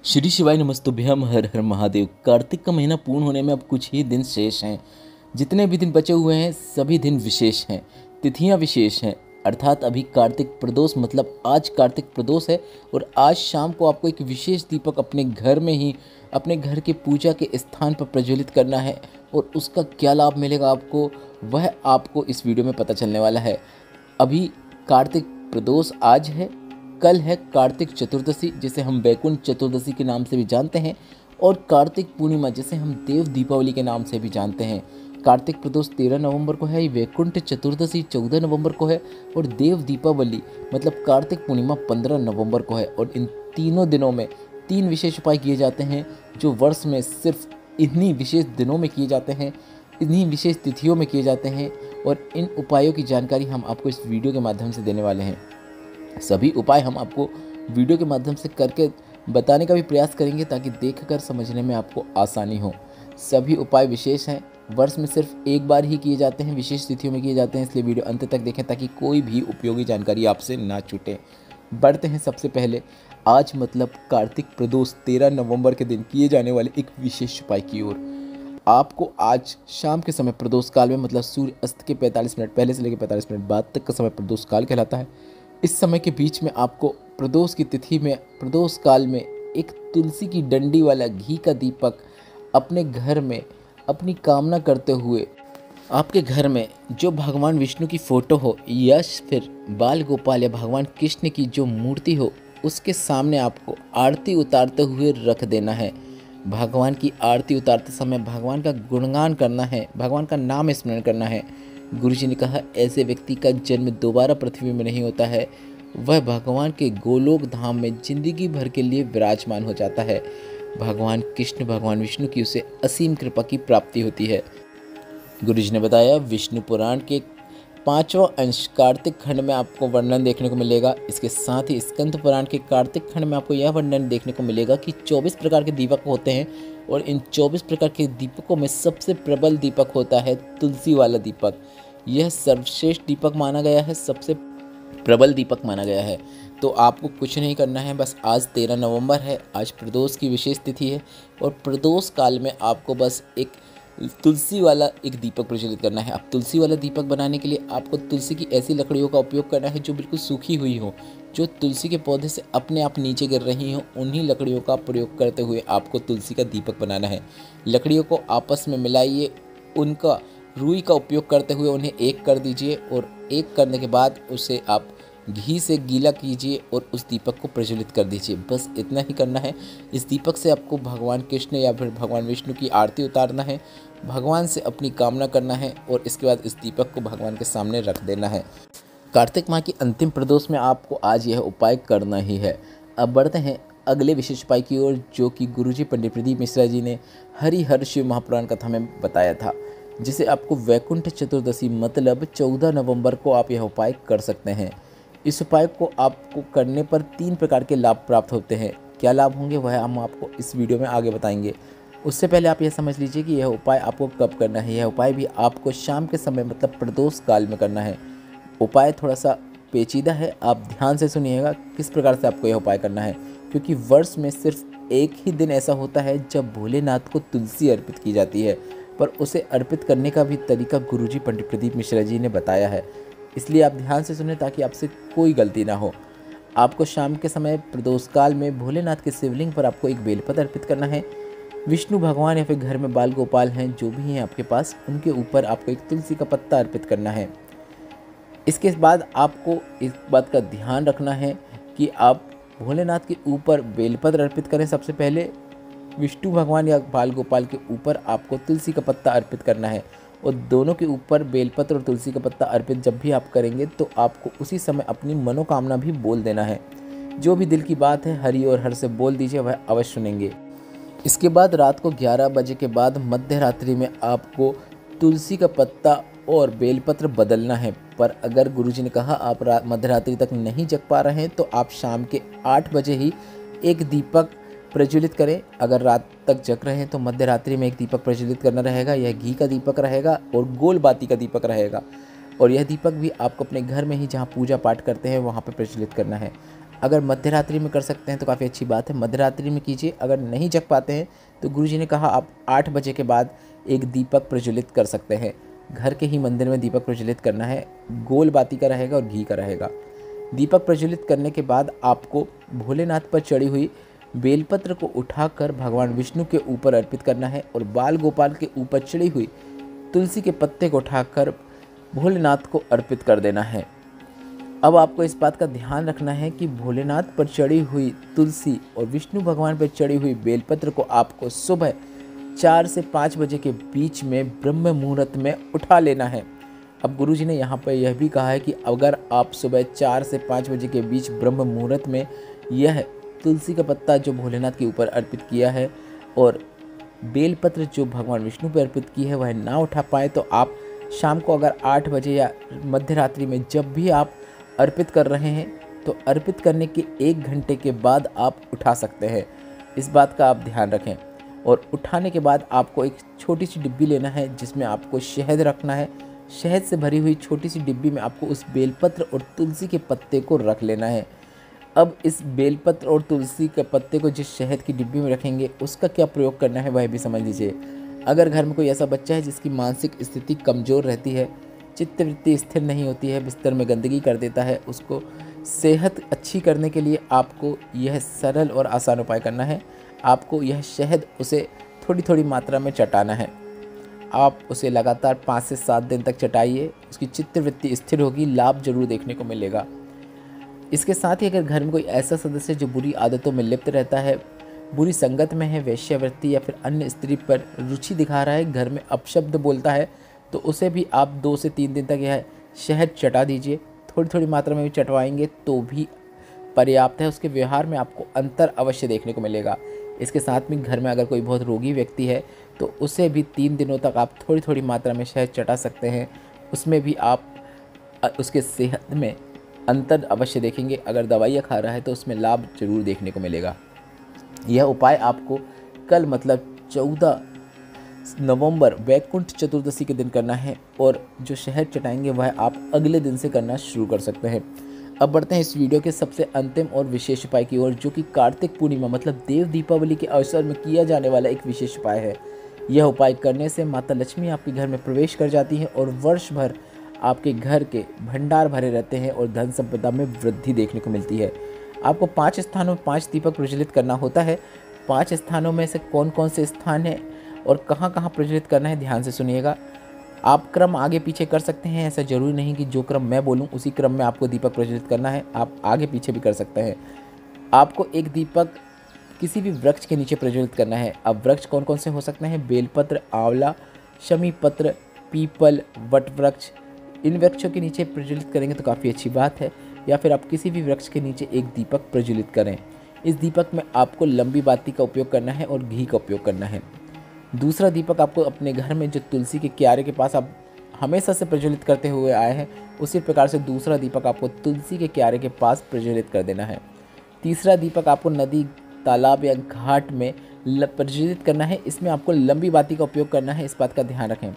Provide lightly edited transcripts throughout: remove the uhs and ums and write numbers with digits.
श्री शिवाय नमस्तुभ्यम हर हर महादेव। कार्तिक का महीना पूर्ण होने में अब कुछ ही दिन शेष हैं। जितने भी दिन बचे हुए हैं सभी दिन विशेष हैं, तिथियां विशेष हैं। अर्थात अभी कार्तिक प्रदोष मतलब आज कार्तिक प्रदोष है और आज शाम को आपको एक विशेष दीपक अपने घर में ही अपने घर के पूजा के स्थान पर प्रज्वलित करना है और उसका क्या लाभ मिलेगा आपको, वह आपको इस वीडियो में पता चलने वाला है। अभी कार्तिक प्रदोष आज है, कल है कार्तिक चतुर्दशी जिसे हम वैकुंठ चतुर्दशी के नाम से भी जानते हैं और कार्तिक पूर्णिमा जिसे हम देव दीपावली के नाम से भी जानते हैं। कार्तिक प्रदोष 13 नवंबर को है, वैकुंठ चतुर्दशी 14 नवंबर को है और देव दीपावली मतलब कार्तिक पूर्णिमा 15 नवंबर को है। और इन तीनों दिनों में 3 विशेष उपाय किए जाते हैं जो वर्ष में सिर्फ इन्हीं विशेष दिनों में किए जाते हैं, इन्हीं विशेष तिथियों में किए जाते हैं। और इन उपायों की जानकारी हम आपको इस वीडियो के माध्यम से देने वाले हैं। सभी उपाय हम आपको वीडियो के माध्यम से करके बताने का भी प्रयास करेंगे ताकि देखकर समझने में आपको आसानी हो। सभी उपाय विशेष हैं, वर्ष में सिर्फ एक बार ही किए जाते हैं, विशेष तिथियों में किए जाते हैं, इसलिए वीडियो अंत तक देखें ताकि कोई भी उपयोगी जानकारी आपसे ना छूटे। बढ़ते हैं सबसे पहले आज मतलब कार्तिक प्रदोष 13 नवंबर के दिन किए जाने वाले एक विशेष उपाय की ओर। आपको आज शाम के समय प्रदोष काल में मतलब सूर्य अस्त के 45 मिनट पहले से लेकर 45 मिनट बाद तक का समय प्रदोष काल कहलाता है। इस समय के बीच में आपको प्रदोष की तिथि में प्रदोष काल में एक तुलसी की डंडी वाला घी का दीपक अपने घर में अपनी कामना करते हुए आपके घर में जो भगवान विष्णु की फ़ोटो हो या फिर बाल गोपाल या भगवान कृष्ण की जो मूर्ति हो उसके सामने आपको आरती उतारते हुए रख देना है। भगवान की आरती उतारते समय भगवान का गुणगान करना है, भगवान का नाम स्मरण करना है। गुरुजी ने कहा ऐसे व्यक्ति का जन्म दोबारा पृथ्वी में नहीं होता है, वह भगवान के गोलोक धाम में जिंदगी भर के लिए विराजमान हो जाता है। भगवान कृष्ण भगवान विष्णु की उसे असीम कृपा की प्राप्ति होती है। गुरुजी ने बताया विष्णु पुराण के 5वां अंश कार्तिक खंड में आपको वर्णन देखने को मिलेगा। इसके साथ ही स्कंद पुराण के कार्तिक खंड में आपको यह वर्णन देखने को मिलेगा कि 24 प्रकार के दीपक होते हैं और इन 24 प्रकार के दीपकों में सबसे प्रबल दीपक होता है तुलसी वाला दीपक। यह सर्वश्रेष्ठ दीपक माना गया है, सबसे प्रबल दीपक माना गया है। तो आपको कुछ नहीं करना है, बस आज 13 नवंबर है, आज प्रदोष की विशेष तिथि है और प्रदोष काल में आपको बस एक तुलसी वाला एक दीपक प्रज्वलित करना है। अब तुलसी वाला दीपक बनाने के लिए आपको तुलसी की ऐसी लकड़ियों का उपयोग करना है जो बिल्कुल सूखी हुई हो, जो तुलसी के पौधे से अपने आप नीचे गिर रही हो। उन्हीं लकड़ियों का प्रयोग करते हुए आपको तुलसी का दीपक बनाना है। लकड़ियों को आपस में मिलाइए, उनका रुई का उपयोग करते हुए उन्हें एक कर दीजिए और एक करने के बाद उसे आप घी से गीला कीजिए और उस दीपक को प्रज्वलित कर दीजिए। बस इतना ही करना है। इस दीपक से आपको भगवान कृष्ण या फिर भगवान विष्णु की आरती उतारना है, भगवान से अपनी कामना करना है और इसके बाद इस दीपक को भगवान के सामने रख देना है। कार्तिक माह की अंतिम प्रदोष में आपको आज यह उपाय करना ही है। अब बढ़ते हैं अगले विशेष उपाय की ओर जो कि गुरुजी पंडित प्रदीप मिश्रा जी ने हरिहर शिव महापुराण कथा में बताया था, जिसे आपको वैकुंठ चतुर्दशी मतलब 14 नवंबर को आप यह उपाय कर सकते हैं। इस उपाय को आपको करने पर 3 प्रकार के लाभ प्राप्त होते हैं। क्या लाभ होंगे वह हम आपको इस वीडियो में आगे बताएंगे। उससे पहले आप यह समझ लीजिए कि यह उपाय आपको कब करना है। यह उपाय भी आपको शाम के समय मतलब प्रदोष काल में करना है। उपाय थोड़ा सा पेचीदा है, आप ध्यान से सुनिएगा किस प्रकार से आपको यह उपाय करना है, क्योंकि वर्ष में सिर्फ एक ही दिन ऐसा होता है जब भोलेनाथ को तुलसी अर्पित की जाती है, पर उसे अर्पित करने का भी तरीका गुरुजी पंडित प्रदीप मिश्रा जी ने बताया है। इसलिए आप ध्यान से सुने ताकि आपसे कोई गलती ना हो। आपको शाम के समय प्रदोष काल में भोलेनाथ के शिवलिंग पर आपको एक बेलपत्र अर्पित करना है। विष्णु भगवान या फिर घर में बाल गोपाल हैं जो भी हैं आपके पास, उनके ऊपर आपको एक तुलसी का पत्ता अर्पित करना है। इसके बाद आपको इस बात का ध्यान रखना है कि आप भोलेनाथ के ऊपर बेलपत्र अर्पित करें। सबसे पहले विष्णु भगवान या बाल गोपाल के ऊपर आपको तुलसी का पत्ता अर्पित करना है और दोनों के ऊपर बेलपत्र और तुलसी का पत्ता अर्पित जब भी आप करेंगे तो आपको उसी समय अपनी मनोकामना भी बोल देना है। जो भी दिल की बात है हरि और हर से बोल दीजिए, वह अवश्य सुनेंगे। इसके बाद रात को 11 बजे के बाद मध्य रात्रि में आपको तुलसी का पत्ता और बेलपत्र बदलना है। पर अगर गुरुजी ने कहा आप मध्य रात्रि तक नहीं जग पा रहे हैं तो आप शाम के 8 बजे ही एक दीपक प्रज्वलित करें। अगर रात तक जग रहे हैं तो मध्य रात्रि में एक दीपक प्रज्वलित करना रहेगा। यह घी का दीपक रहेगा और गोल बाती का दीपक रहेगा और यह दीपक भी आपको अपने घर में ही जहाँ पूजा पाठ करते हैं वहाँ पर प्रज्वलित करना है। अगर मध्य रात्रि में कर सकते हैं तो काफ़ी अच्छी बात है, मध्य रात्रि में कीजिए। अगर नहीं जग पाते हैं तो गुरुजी ने कहा आप 8 बजे के बाद एक दीपक प्रज्वलित कर सकते हैं। घर के ही मंदिर में दीपक प्रज्वलित करना है, गोल बाती का रहेगा और घी का रहेगा। दीपक प्रज्वलित करने के बाद आपको भोलेनाथ पर चढ़ी हुई बेलपत्र को उठाकर भगवान विष्णु के ऊपर अर्पित करना है और बाल गोपाल के ऊपर चढ़ी हुई तुलसी के पत्ते को उठाकर भोलेनाथ को अर्पित कर देना है। अब आपको इस बात का ध्यान रखना है कि भोलेनाथ पर चढ़ी हुई तुलसी और विष्णु भगवान पर चढ़ी हुई बेलपत्र को आपको सुबह 4 से 5 बजे के बीच में ब्रह्म मुहूर्त में उठा लेना है। अब गुरुजी ने यहाँ पर यह भी कहा है कि अगर आप सुबह 4 से 5 बजे के बीच ब्रह्म मुहूर्त में यह तुलसी का पत्ता जो भोलेनाथ के ऊपर अर्पित किया है और बेलपत्र जो भगवान विष्णु पर अर्पित की है वह ना उठा पाए, तो आप शाम को अगर 8 बजे या मध्य रात्रि में जब भी आप अर्पित कर रहे हैं तो अर्पित करने के 1 घंटे के बाद आप उठा सकते हैं। इस बात का आप ध्यान रखें। और उठाने के बाद आपको एक छोटी सी डिब्बी लेना है जिसमें आपको शहद रखना है। शहद से भरी हुई छोटी सी डिब्बी में आपको उस बेलपत्र और तुलसी के पत्ते को रख लेना है। अब इस बेलपत्र और तुलसी के पत्ते को जिस शहद की डिब्बी में रखेंगे उसका क्या प्रयोग करना है वह भी समझ लीजिए। अगर घर में कोई ऐसा बच्चा है जिसकी मानसिक स्थिति कमज़ोर रहती है, चित्तवृत्ति स्थिर नहीं होती है, बिस्तर में गंदगी कर देता है, उसको सेहत अच्छी करने के लिए आपको यह सरल और आसान उपाय करना है। आपको यह शहद उसे थोड़ी थोड़ी मात्रा में चटाना है। आप उसे लगातार 5 से 7 दिन तक चटाइए, उसकी चित्तवृत्ति स्थिर होगी, लाभ जरूर देखने को मिलेगा। इसके साथ ही अगर घर में कोई ऐसा सदस्य जो बुरी आदतों में लिप्त रहता है, बुरी संगत में है, वेश्यावृत्ति या फिर अन्य स्त्री पर रुचि दिखा रहा है, घर में अपशब्द बोलता है, तो उसे भी आप 2 से 3 दिन तक यह शहद चटा दीजिए। थोड़ी थोड़ी मात्रा में भी चटवाएंगे तो भी पर्याप्त है, उसके व्यवहार में आपको अंतर अवश्य देखने को मिलेगा। इसके साथ में घर में अगर कोई बहुत रोगी व्यक्ति है तो उसे भी 3 दिनों तक आप थोड़ी थोड़ी मात्रा में शहद चटा सकते हैं, उसमें भी आप उसके सेहत में अंतर अवश्य देखेंगे। अगर दवाइयाँ खा रहा है तो उसमें लाभ जरूर देखने को मिलेगा। यह उपाय आपको कल मतलब 14 नवंबर वैकुंठ चतुर्दशी के दिन करना है और जो शहद चटाएंगे वह आप अगले दिन से करना शुरू कर सकते हैं। अब बढ़ते हैं इस वीडियो के सबसे अंतिम और विशेष उपाय की ओर, जो कि कार्तिक पूर्णिमा मतलब देव दीपावली के अवसर में किया जाने वाला एक विशेष उपाय है। यह उपाय करने से माता लक्ष्मी आपके घर में प्रवेश कर जाती है और वर्ष भर आपके घर के भंडार भरे रहते हैं और धन संपदा में वृद्धि देखने को मिलती है। आपको 5 स्थानों में 5 दीपक प्रज्वलित करना होता है। 5 स्थानों में से कौन कौन से स्थान हैं और कहाँ कहाँ प्रज्वलित करना है, ध्यान से सुनिएगा। आप क्रम आगे पीछे कर सकते हैं, ऐसा ज़रूरी नहीं कि जो क्रम मैं बोलूं उसी क्रम में आपको दीपक प्रज्वलित करना है, आप आगे पीछे भी कर सकते हैं। आपको एक दीपक किसी भी वृक्ष के नीचे प्रज्वलित करना है। अब वृक्ष कौन कौन से हो सकते हैं? बेलपत्र, आंवला, शमी पत्र, पीपल, वट वृक्ष। इन वृक्षों के नीचे प्रज्वलित करेंगे तो काफ़ी अच्छी बात है, या फिर आप किसी भी वृक्ष के नीचे एक दीपक प्रज्वलित करें। इस दीपक में आपको लंबी बाती का उपयोग करना है और घी का उपयोग करना है। दूसरा दीपक आपको अपने घर में जो तुलसी के क्यारे के पास आप हमेशा से प्रज्वलित करते हुए आए हैं, उसी प्रकार से दूसरा दीपक आपको तुलसी के क्यारे के पास प्रज्वलित कर देना है। तीसरा दीपक आपको नदी, तालाब या घाट में प्रज्वलित करना है। इसमें आपको लंबी बाती का उपयोग करना है, इस बात का ध्यान रखें।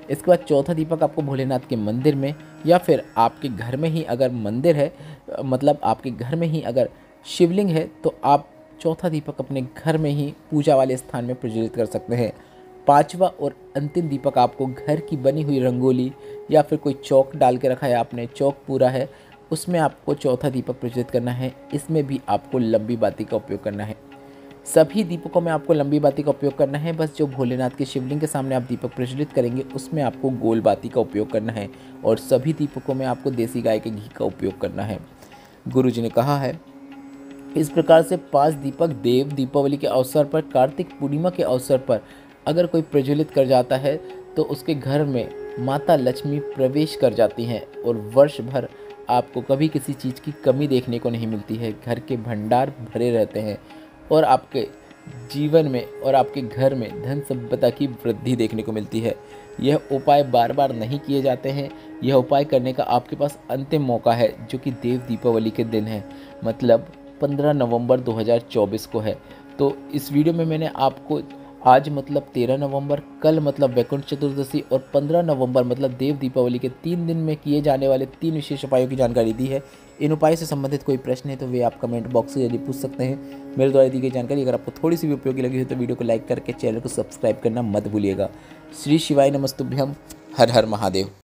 इसके बाद चौथा दीपक आपको भोलेनाथ के मंदिर में या फिर आपके घर में ही अगर मंदिर है, मतलब आपके घर में ही अगर शिवलिंग है, तो आप चौथा दीपक अपने घर में ही पूजा वाले स्थान में प्रज्वलित कर सकते हैं। पांचवा और अंतिम दीपक आपको घर की बनी हुई रंगोली या फिर कोई चौक डाल के रखा है आपने, चौक पूरा है, उसमें आपको चौथा दीपक प्रज्वलित करना है। इसमें भी आपको लंबी बाती का उपयोग करना है। सभी दीपकों में आपको लंबी बाती का उपयोग करना है। बस जो भोलेनाथ के शिवलिंग के सामने आप दीपक प्रज्वलित करेंगे उसमें आपको गोल बाती का उपयोग करना है और सभी दीपकों में आपको देसी गाय के घी का उपयोग करना है। गुरु जी ने कहा है इस प्रकार से 5 दीपक देव दीपावली के अवसर पर, कार्तिक पूर्णिमा के अवसर पर अगर कोई प्रज्वलित कर जाता है तो उसके घर में माता लक्ष्मी प्रवेश कर जाती हैं और वर्ष भर आपको कभी किसी चीज़ की कमी देखने को नहीं मिलती है। घर के भंडार भरे रहते हैं और आपके जीवन में और आपके घर में धन संपदा की वृद्धि देखने को मिलती है। यह उपाय बार बार नहीं किए जाते हैं। यह उपाय करने का आपके पास अंतिम मौका है, जो कि देव दीपावली के दिन है, मतलब 15 नवंबर 2024 को है। तो इस वीडियो में मैंने आपको आज मतलब 13 नवंबर, कल मतलब वैकुंठ चतुर्दशी और 15 नवंबर मतलब देव दीपावली के 3 दिन में किए जाने वाले 3 विशेष उपायों की जानकारी दी है। इन उपायों से संबंधित कोई प्रश्न है तो वे आप कमेंट बॉक्स से यदि पूछ सकते हैं। मेरे द्वारा दी गई जानकारी अगर आपको थोड़ी सी भी उपयोगी लगी हो तो वीडियो को लाइक करके चैनल को सब्सक्राइब करना मत भूलिएगा। श्री शिवाय नमस्तुभ्यम। हर हर महादेव।